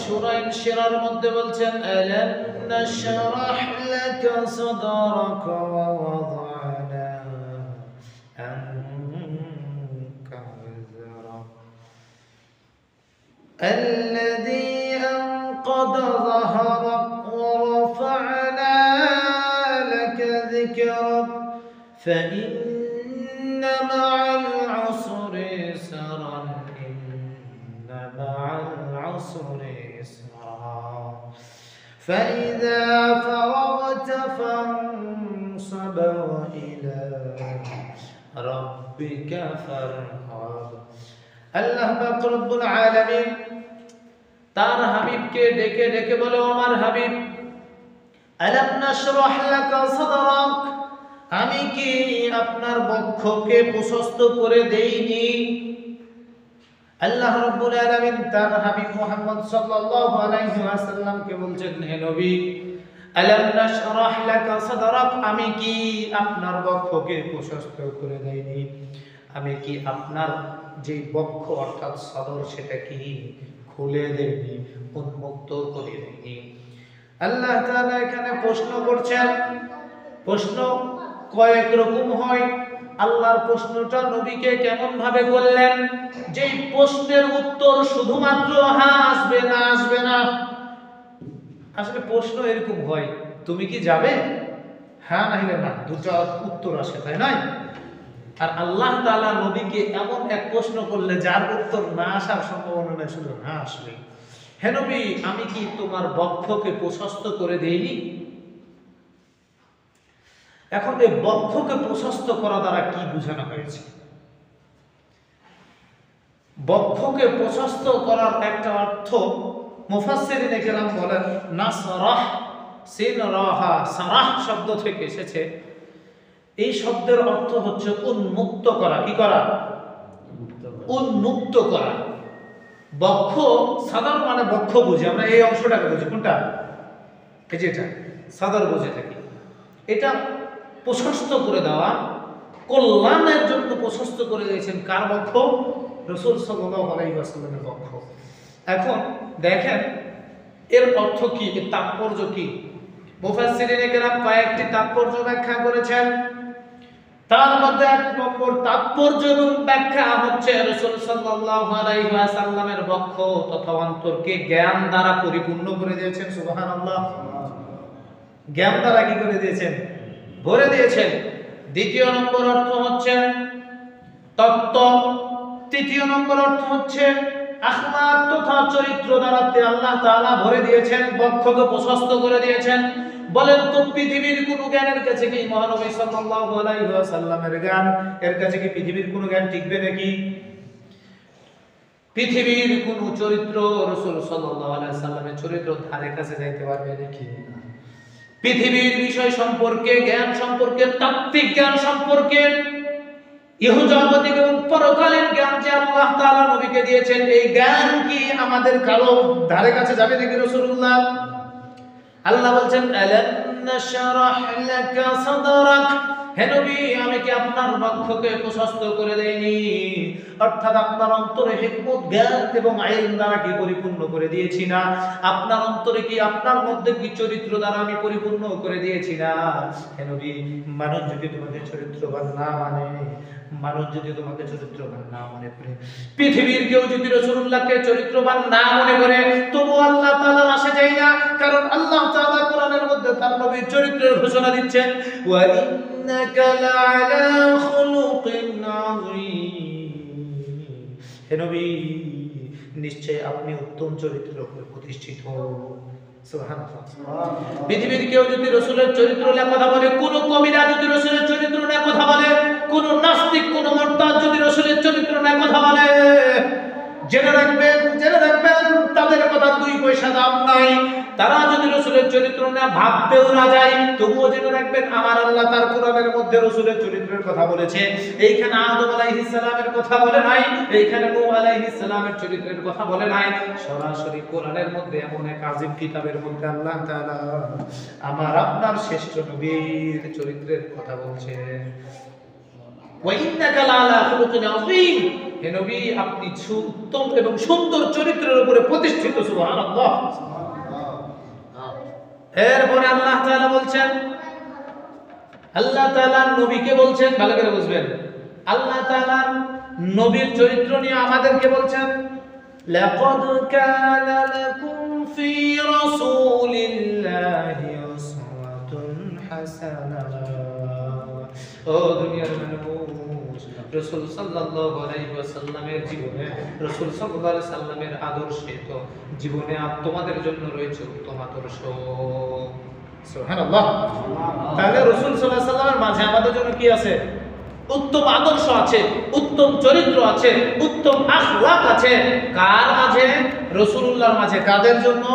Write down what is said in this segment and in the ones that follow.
সূরা ইনশিরার মধ্যে বলছেন আলাম নাশরাহ লাকা সাদরাকা ওয়া ওয়াদা'না আনকা ওযরাক الذي أنقض ظهرك ورفعنا لك ذكرك فإن مع العسر يسرا إن مع العسر يسرا فإذا فرغت فانصب وإلى ربك فارغب আল্লাহ পাক রব্বুল আলামিন তার হাবিবকে ডেকে ডেকে বলে আমার হাবিব আলাম নাশরাহ লাকা সাদরাক আমি কি আপনার বক্ষকে প্রশস্ত করে দেইনি আল্লাহ রাব্বুল আলামিন তার হাবিব মুহাম্মদ সাল্লাল্লাহু আলাইহি ওয়াসাল্লামকে বলছেন হে নবী আলাম নাশরাহ লাকা সাদরাক আমি কি আপনার বক্ষকে প্রশস্ত করে দেইনি আমি কি আপনার যে বক্ষ অর্থাৎ সদর সেটা কি খুলে দেইনি উন্মুক্ত করে দেইনি আল্লাহ তাআলা এখানে প্রশ্ন করছেন প্রশ্ন কয়েক রকম হয় আল্লাহর প্রশ্নটা নবীকে কেমন ভাবে করলেন যেই প্রশ্নের উত্তর শুধুমাত্র হ্যাঁ আসবে না আসলে প্রশ্ন এরকম হয় তুমি কি যাবে হ্যাঁ নাইলে না দুটো উত্তর আসে তাই না আর আল্লাহ তাআলা নবীকে এমন এক প্রশ্ন করলে যার উত্তর না আসার সম্ভাবনা নেই শুধু না আসলে হে নবী আমি কি তোমার বক্ষকে প্রশস্ত করে দেইনি এখন এই বক্ষকে প্রশস্ত করা দ্বারা কি বোঝানো হয়েছে বক্ষকে প্রশস্ত করার একটা অর্থ মুফাসসিরিনে কেরাম বলেন নাসরাহ সিন রাহা সারাহ শব্দ থেকে এসেছে এই শব্দের অর্থ হচ্ছে উন্মুক্ত করা কি করা উন্মুক্ত করা বক্ষ সাধারণ মানে বক্ষ বুঝি আমরা এই অংশটাকে বুঝি কোনটা এই যে এটা সাদর বুঝে থাকি এটা প্রশস্ত করে দেওয়া কল্যাণের জন্য প্রশস্ত করে দিয়েছেন কার বক্ষ রাসূল সাল্লাল্লাহু আলাইহি ওয়াসাল্লামের বক্ষ এখন দেখেন এর অর্থ কি এর তাৎপর্য কি মুফাসসিরিনে কেরাম কয়েকটি তাৎপর্য ব্যাখ্যা করেছেন তার মধ্যে এক নম্বর তাৎপর্য এবং ব্যাখ্যা হচ্ছে রাসূল সাল্লাল্লাহু আলাইহি ওয়াসাল্লামের বক্ষ তথা অন্তরকে জ্ঞান দ্বারা পরিপূর্ণ করে দিয়েছেন সুবহানাল্লাহ জ্ঞান দ্বারা কি করে দিয়েছেন ভরে দিয়েছেন দ্বিতীয় নম্বর অর্থ হচ্ছে তত্ত্ব তৃতীয় নম্বর অর্থ হচ্ছে আখলাক তথা চরিত্র দ্বারা আল্লাহ তাআলা ভরে দিয়েছেন বক্ষকে প্রশস্ত করে দিয়েছেন বলেন তো পৃথিবীর কোন জ্ঞানের কাছে কি মহানবী সাল্লাল্লাহু আলাইহি ওয়াসাল্লামের জ্ঞান এর কাছে কি পৃথিবীর কোন জ্ঞান টিকবে নাকি পৃথিবীর কোন চরিত্র রাসূল সাল্লাল্লাহু আলাইহি ওয়াসাল্লামের চরিত্র ধারে কাছে যাইতে পারবে নাকি পৃথিবীর বিষয় সম্পর্কে জ্ঞান সম্পর্কে তাত্ত্বিক জ্ঞান সম্পর্কে ইহজাগতিক এবং পরকালীন জ্ঞান যে আল্লাহ তাআলা নবীকে দিয়েছেন এই জ্ঞান কি আমাদের কারো ধারে কাছে যাবে নাকি রাসূলুল্লাহ আল্লাহ বলছেন আলাম নাশরাহ লাকা সাদরাক হে নবী আমি কি আপনার বক্ষকে প্রশস্ত করে দেইনি অর্থাৎ আপনার অন্তরে হিকমত জ্ঞান এবং ইলম দ্বারা কি পরিপূর্ণ করে দিয়েছি না আপনার অন্তরে কি আপনার মধ্যে কি চরিত্র দ্বারা আমি পরিপূর্ণ করে দিয়েছি না হে নবী মানুষ যদি তোমাকে চরিত্রবান না মানে মানুষ যদি তোমাকে চরিত্রবান না মনে করে পৃথিবীর কেউ যদি রাসূলুল্লাহকে চরিত্রবান না মনে করে তবু আল্লাহ তাআলার আশা যায় না কারণ আল্লাহ তাআলা কোরআনের মধ্যে তার নবীর চরিত্রের ঘোষণা দিচ্ছেন ওয়া ইন্নাকা লাআলা খুলুকিন আযীম হে নবী নিশ্চয় আপনি উত্তম চরিত্রের উপর প্রতিষ্ঠিত সুবহানাল্লাহ পৃথিবীর কেউ যদি রাসূলের চরিত্র নিয়ে কথা বলে কোন কবিরা যদি রাসূলের চরিত্র নিয়ে কথা বলে কোন নাস্তিক কোন মুরতাদ যদি রাসূলের চরিত্র নিয়ে কথা বলে জেনে রাখবেন তাদের কথা দুই পয়সা দাম নাই তারা যদি রাসূলের চরিত্র নিয়ে ভাবতেও না যায় তবুও জেনে রাখবেন আমার আল্লাহ তার কোরআনের মধ্যে রাসূলের চরিত্রের কথা বলেছে এইখানে আদম আলাইহিস সালামের কথা বলে নাই এইখানে নূহ আলাইহিস সালামের চরিত্রের কথা বলে নাই সরাসরি কোরআনের মধ্যে এমন এক আযীম কিতাবের মধ্যে আল্লাহ তাআলা আমার আপনার শ্রেষ্ঠ নবীর চরিত্রের কথা বলছেন ওয়া ইন্নাকা লাআলা খুলুকিন আযীম হে নবী আপনি উত্তম এবং সুন্দর চরিত্রের উপরে প্রতিষ্ঠিত, সুবহানাল্লাহ। এরপরে আল্লাহ তাআলা বলছেন, আল্লাহ তাআলা নবীকে বলছেন, ভালো করে বুঝবেন, আল্লাহ তাআলা নবীর চরিত্র নিয়ে আমাদেরকে বলছেন, লাকাদ কানা লাকুম ফি রাসূলিল্লাহি উসওয়াতুন হাসানাহ। ও দুনিয়ার মানুষ, রাসূল সাল্লাল্লাহু আলাইহি ওয়াসাল্লামের জীবনে, রাসূল সাল্লাল্লাহু আলাইহি সাল্লামের আদর্শে তো জীবনে তোমাদের জন্য রয়েছে উত্তম আদর্শ। সুবহানাল্লাহ। তাহলে রাসূল সাল্লাল্লাহু আলাইহি সাল্লামের মাঝে আমাদের জন্য কি আছে? উত্তম আদর্শ আছে, উত্তম চরিত্র আছে, উত্তম আখলাক আছে। কার মাঝে? রাসূলুল্লাহর মাঝে। কাদের জন্য?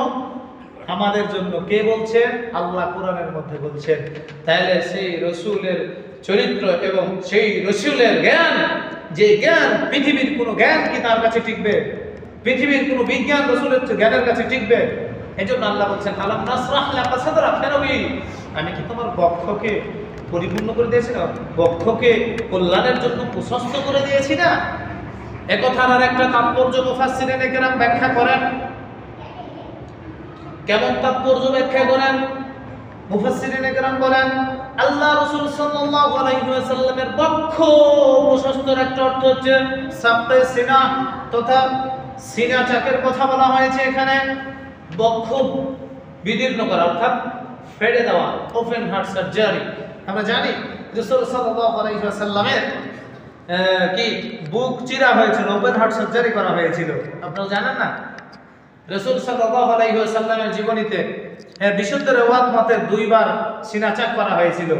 আমাদের জন্য। কে বলছেন? আল্লাহ কোরআনের মধ্যে বলছেন। তাহলে সেই রাসূলের চরিত্র এবং সেই রাসূলের জ্ঞান, যে জ্ঞান পৃথিবীর কোনো জ্ঞান কি তার কাছে টিকবে? পৃথিবীর কোনো বিজ্ঞান রাসূলের জ্ঞানের কাছে টিকবে? এজন্য আল্লাহ বলছেন, আলাম নাসরাহ লাকা সাদরাক, হে নবী আমি কি তোমার বক্ষকে পরিপূর্ণ করে দিয়েছি না? বক্ষকে কল্যাণের জন্য প্রশস্ত করে দিয়েছি না? একথার আর একটা তাৎপর্য মুফাসসিরিনে কেরাম ব্যাখ্যা করেন। কেমন তাৎপর্য ব্যাখ্যা করেন? মুফাসসিরিনে কেরাম বলেন, আল্লাহ রাসূল সাল্লাল্লাহু আলাইহি ওয়াসাল্লামের বক্ষ প্রশস্তর একটা অর্থ হচ্ছে সাবতে সিনা তথা সিনা চাকের কথা বলা হয়েছে এখানে। বক্ষ বিদীর্ণ করা অর্থাৎ ফেড়ে দেওয়া, ওপেন হার্ট সার্জারি। আমরা জানি রাসূল সাল্লাল্লাহু আলাইহি ওয়াসাল্লামের কি বুক চিরা হয়েছিল, ওপেন হার্ট সার্জারি করা হয়েছিল। আপনারা জানেন না? রাসূল সাল্লাল্লাহু আলাইহি ওয়াসাল্লামের জীবনীতে বিশুদ্ধ রিওয়ায়াত মতে 2 বার সিনা চাক করা হয়েছিল।